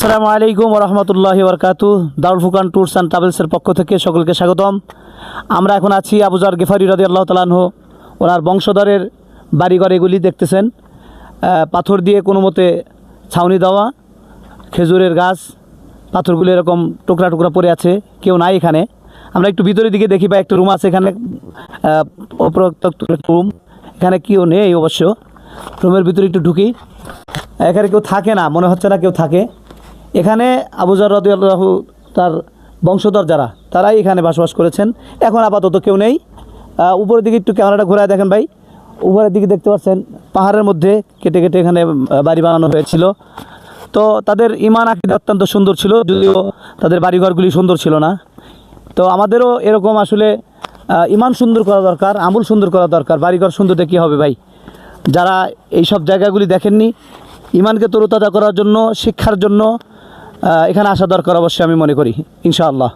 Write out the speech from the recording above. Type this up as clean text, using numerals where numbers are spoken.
আসসালামু আলাইকুম রহমতুল্লাহি বরকাতু। দারুল ফুরকান ট্যুরস অ্যান্ড ট্রাভেলসের পক্ষ থেকে সকলকে স্বাগতম। আমরা এখন আছি আবু যর গিফারি রাদিয়াল্লাহু তাআলা আনহু, ওনার বংশধরের বাড়িঘর এগুলি দেখতেছেন। পাথর দিয়ে কোনো মতে ছাউনি দেওয়া, খেজুরের গাছ, পাথরগুলো এরকম টুকরা টুকরা পড়ে আছে, কেউ নাই এখানে। আমরা একটু ভিতরের দিকে দেখি, বা একটা রুম আছে এখানে, উপরোক্ত রুম, এখানে কেউ নেই অবশ্য। রুমের ভিতরে একটু ঢুকি, এখানে কেউ থাকে না, মনে হচ্ছে না কেউ থাকে এখানে। আবু যর রাদিয়াল্লাহু তার বংশধর যারা, তারাই এখানে বসবাস করেছেন। এখন আপাতত কেউ নেই। উপরের দিকে একটু ক্যামেরাটা ঘোরায় দেখেন ভাই, উপরের দিকে দেখতে পাচ্ছেন পাহাড়ের মধ্যে কেটে কেটে এখানে বাড়ি বানানো হয়েছিল। তো তাদের ইমান আকীদা অত্যন্ত সুন্দর ছিল, যদিও তাদের বাড়িঘরগুলি সুন্দর ছিল না। তো আমাদেরও এরকম আসলে ইমান সুন্দর করা দরকার, আমল সুন্দর করা দরকার। বাড়িঘর সুন্দর দেখি হবে ভাই। যারা এই সব জায়গাগুলি দেখেননি, ইমানকে তরুতাজা করার জন্য, শিক্ষার জন্য এখানে আসা দরকার অবশ্যই আমি মনে করি, ইনশাআল্লাহ।